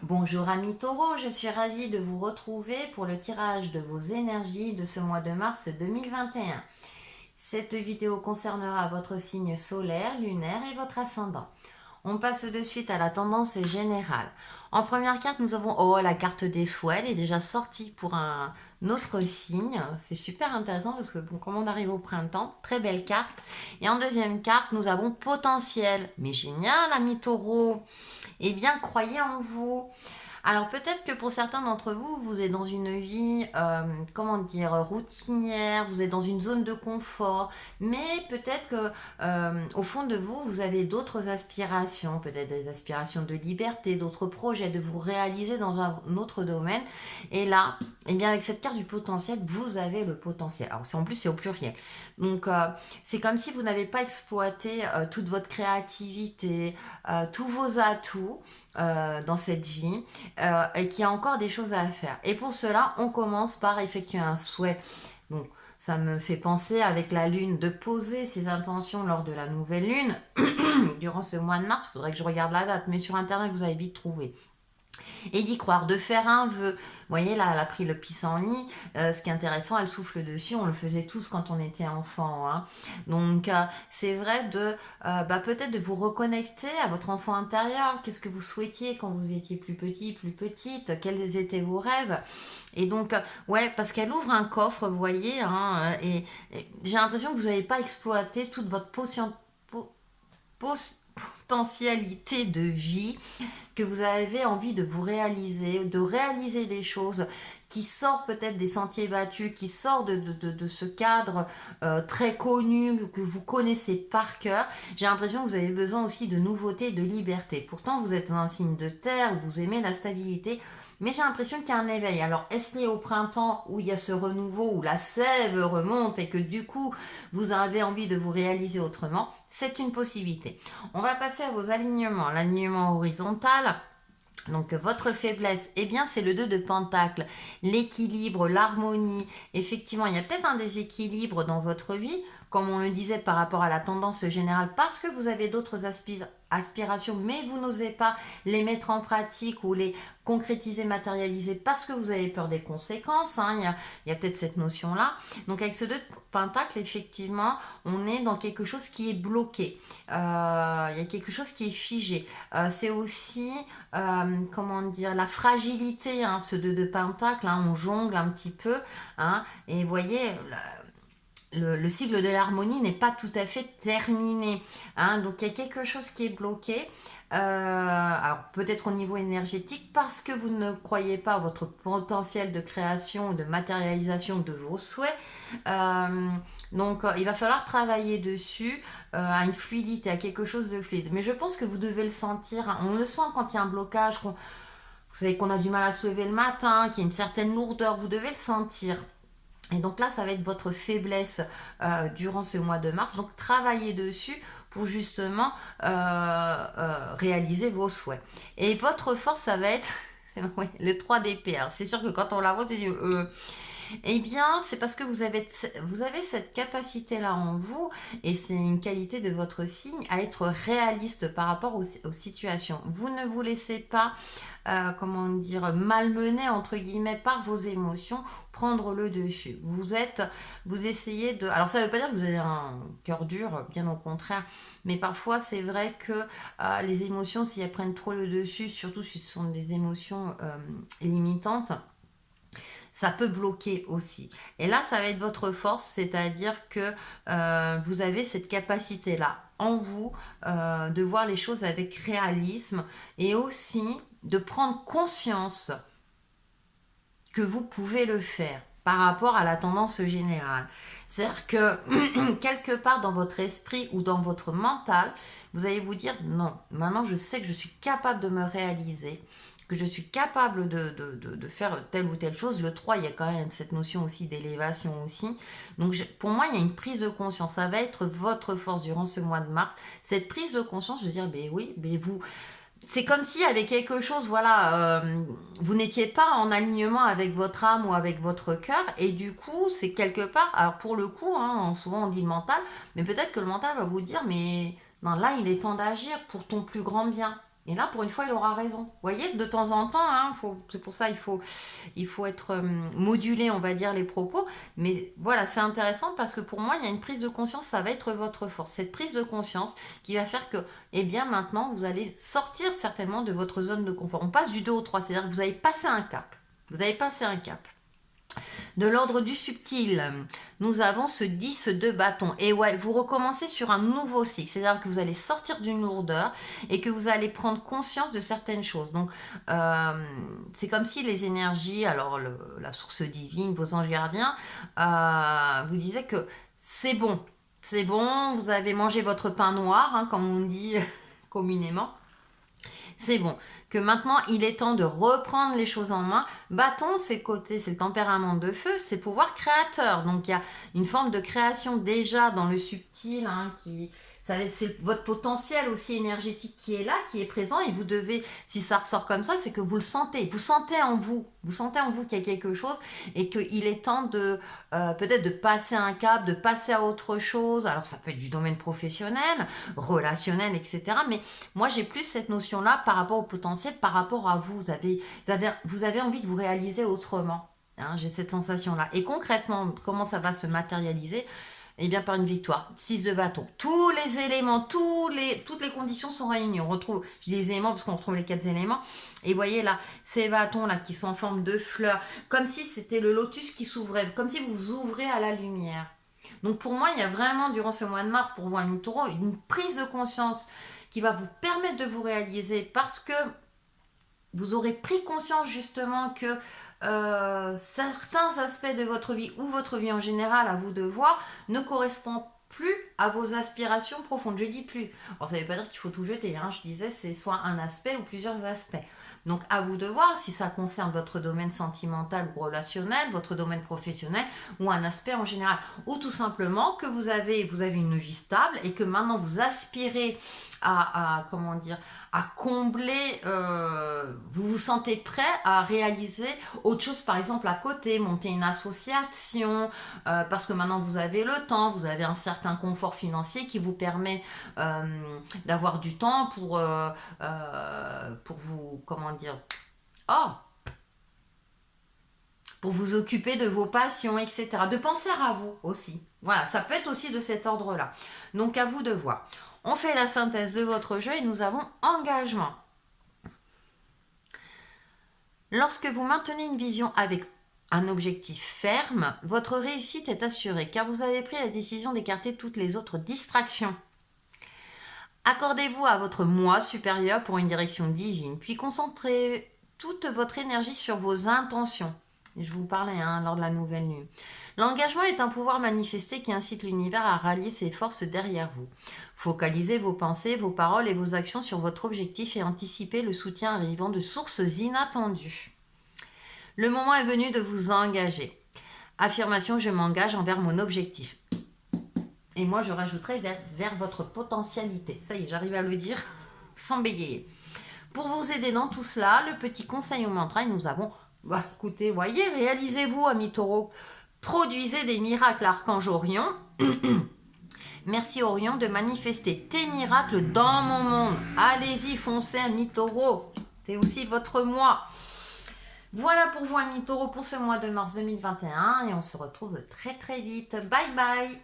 Bonjour amis taureaux, je suis ravie de vous retrouver pour le tirage de vos énergies de ce mois de mars 2021. Cette vidéo concernera votre signe solaire, lunaire et votre ascendant. On passe de suite à la tendance générale. En première carte, nous avons la carte des souhaits. Elle est déjà sortie pour un autre signe. C'est super intéressant parce que comme on arrive au printemps, très belle carte. Et en deuxième carte, nous avons potentiel. Mais génial, amis taureaux. Eh bien, croyez en vous. Alors peut-être que pour certains d'entre vous, vous êtes dans une vie, comment dire, routinière, vous êtes dans une zone de confort, mais peut-être que au fond de vous, vous avez d'autres aspirations, peut-être des aspirations de liberté, d'autres projets, de vous réaliser dans un autre domaine. Et là, eh bien avec cette carte du potentiel, vous avez le potentiel. Alors en plus, c'est au pluriel. Donc c'est comme si vous n'avez pas exploité toute votre créativité, tous vos atouts dans cette vie et qu'il y a encore des choses à faire. Et pour cela, on commence par effectuer un souhait. Donc, ça me fait penser avec la lune de poser ses intentions lors de la nouvelle lune durant ce mois de mars. Il faudrait que je regarde la date, mais sur internet vous allez vite trouver et d'y croire, de faire un vœu. Vous voyez, là, elle a pris le pissenlit. Ce qui est intéressant, elle souffle dessus. On le faisait tous quand on était enfant. Hein. Donc, c'est vrai de peut-être de vous reconnecter à votre enfant intérieur. Qu'est-ce que vous souhaitiez quand vous étiez plus petit, plus petite? Quels étaient vos rêves? Et donc, ouais, parce qu'elle ouvre un coffre, vous voyez, hein, et j'ai l'impression que vous n'avez pas exploité toute votre potentialité de vie, que vous avez envie de vous réaliser, de réaliser des choses qui sortent peut-être des sentiers battus, qui sortent de ce cadre très connu que vous connaissez par cœur. J'ai l'impression que vous avez besoin aussi de nouveautés, de liberté. Pourtant, vous êtes un signe de terre, vous aimez la stabilité, mais j'ai l'impression qu'il y a un éveil. Alors, est-ce lié au printemps où il y a ce renouveau, où la sève remonte et que du coup, vous avez envie de vous réaliser autrement? C'est une possibilité. On va passer à vos alignements. L'alignement horizontal, donc votre faiblesse, eh bien c'est le 2 de pentacle, l'équilibre, l'harmonie. Effectivement, il y a peut-être un déséquilibre dans votre vie, comme on le disait par rapport à la tendance générale, parce que vous avez d'autres aspirations, mais vous n'osez pas les mettre en pratique ou les concrétiser, matérialiser, parce que vous avez peur des conséquences. Hein. Il y a peut-être cette notion-là. Donc avec ce 2 de pentacle, effectivement, on est dans quelque chose qui est bloqué. Il y a quelque chose qui est figé. C'est aussi comment dire, la fragilité, hein, ce 2 de pentacle, hein, on jongle un petit peu, hein, et vous voyez, le cycle de l'harmonie n'est pas tout à fait terminé, hein, donc il y a quelque chose qui est bloqué. Alors peut-être au niveau énergétique parce que vous ne croyez pas à votre potentiel de création, de matérialisation de vos souhaits. Euh, donc il va falloir travailler dessus, à une fluidité, à quelque chose de fluide. Mais je pense que vous devez le sentir. Hein. On le sent quand il y a un blocage, vous savez qu'on a du mal à se lever le matin, qu'il y a une certaine lourdeur, vous devez le sentir. Et donc là, ça va être votre faiblesse durant ce mois de mars. Donc travaillez dessus pour justement réaliser vos souhaits. Et votre force, ça va être le 3 d'épée. Alors c'est sûr que quand on la voit, on dit eh bien, c'est parce que vous avez cette capacité-là en vous, et c'est une qualité de votre signe, à être réaliste par rapport aux situations. Vous ne vous laissez pas, comment dire, malmener, entre guillemets, par vos émotions, prendre le dessus. Vous essayez de... Alors, ça ne veut pas dire que vous avez un cœur dur, bien au contraire, mais parfois, c'est vrai que les émotions, si elles prennent trop le dessus, surtout si ce sont des émotions limitantes, ça peut bloquer aussi. Et là, ça va être votre force, c'est-à-dire que vous avez cette capacité-là en vous de voir les choses avec réalisme et aussi de prendre conscience que vous pouvez le faire par rapport à la tendance générale. C'est-à-dire que quelque part dans votre esprit ou dans votre mental, vous allez vous dire non, maintenant je sais que je suis capable de me réaliser, que je suis capable de faire telle ou telle chose. Le 3, il y a quand même cette notion aussi d'élévation aussi. Donc pour moi, il y a une prise de conscience. Ça va être votre force durant ce mois de mars. Cette prise de conscience, je veux dire, ben oui, ben vous, c'est comme s'il y avait quelque chose, voilà, vous n'étiez pas en alignement avec votre âme ou avec votre cœur, et du coup, c'est quelque part, alors pour le coup, hein, souvent on dit le mental, mais peut-être que le mental va vous dire, mais non, là, il est temps d'agir pour ton plus grand bien. Et là, pour une fois, il aura raison. Vous voyez, de temps en temps, hein, c'est pour ça il faut être modulé, on va dire, les propos. Mais voilà, c'est intéressant parce que pour moi, il y a une prise de conscience, ça va être votre force. Cette prise de conscience qui va faire que, eh bien, maintenant, vous allez sortir certainement de votre zone de confort. On passe du 2 au 3, c'est-à-dire que vous avez passé un cap. Vous avez passé un cap. De l'ordre du subtil, nous avons ce 10 de bâton. Et ouais, vous recommencez sur un nouveau cycle. C'est-à-dire que vous allez sortir d'une lourdeur et que vous allez prendre conscience de certaines choses. Donc, c'est comme si les énergies, alors la source divine, vos anges gardiens, vous disaient que c'est bon. C'est bon, vous avez mangé votre pain noir, hein, comme on dit communément. C'est bon. Que maintenant, il est temps de reprendre les choses en main. Bâton, c'est le tempérament de feu, c'est le pouvoir créateur. Donc, il y a une forme de création déjà dans le subtil, hein, c'est votre potentiel aussi énergétique qui est là, qui est présent, et vous devez, si ça ressort comme ça, c'est que vous le sentez. Vous sentez en vous qu'il y a quelque chose, et qu'il est temps de peut-être de passer un cap, de passer à autre chose. Alors, ça peut être du domaine professionnel, relationnel, etc. Mais moi, j'ai plus cette notion-là par rapport au potentiel, par rapport à vous. Vous avez envie de vous réaliser autrement. Hein, j'ai cette sensation-là. Et concrètement, comment ça va se matérialiser? Eh bien, par une victoire. 6 de bâton. Tous les éléments, toutes les conditions sont réunies. On retrouve, je dis les éléments parce qu'on retrouve les 4 éléments. Et vous voyez là, ces bâtons là qui sont en forme de fleurs, comme si c'était le lotus qui s'ouvrait, comme si vous vous ouvrez à la lumière. Donc pour moi, il y a vraiment, durant ce mois de mars, pour vous, un taureau, une prise de conscience qui va vous permettre de vous réaliser parce que vous aurez pris conscience justement que certains aspects de votre vie ou votre vie en général, à vous de voir, ne correspondent plus à vos aspirations profondes. Je dis plus. Alors ça ne veut pas dire qu'il faut tout jeter. Hein. Je disais c'est soit un aspect ou plusieurs aspects. Donc à vous de voir si ça concerne votre domaine sentimental ou relationnel, votre domaine professionnel ou un aspect en général. Ou tout simplement que vous avez une vie stable et que maintenant vous aspirez à comment dire, à combler, vous vous sentez prêt à réaliser autre chose, par exemple à côté, monter une association, parce que maintenant vous avez le temps, vous avez un certain confort financier qui vous permet d'avoir du temps pour vous, comment dire, pour vous occuper de vos passions, etc. De penser à vous aussi. Voilà, ça peut être aussi de cet ordre-là. Donc à vous de voir. On fait la synthèse de votre jeu et nous avons engagement. Lorsque vous maintenez une vision avec un objectif ferme, votre réussite est assurée car vous avez pris la décision d'écarter toutes les autres distractions. Accordez-vous à votre moi supérieur pour une direction divine, puis concentrez toute votre énergie sur vos intentions. Je vous parlais lors de la nouvelle lune. L'engagement est un pouvoir manifesté qui incite l'univers à rallier ses forces derrière vous. Focalisez vos pensées, vos paroles et vos actions sur votre objectif et anticipez le soutien arrivant de sources inattendues. Le moment est venu de vous engager. Affirmation, je m'engage envers mon objectif. Et moi, je rajouterai vers votre potentialité. Ça y est, j'arrive à le dire sans bégayer. Pour vous aider dans tout cela, le petit conseil au mantra, nous avons... écoutez, voyez, réalisez-vous, amis taureaux. Produisez des miracles, archange Orion. Merci Orion de manifester tes miracles dans mon monde. Allez-y, foncez, amis taureaux. C'est aussi votre mois. Voilà pour vous, amis taureaux, pour ce mois de mars 2021. Et on se retrouve très très vite. Bye bye.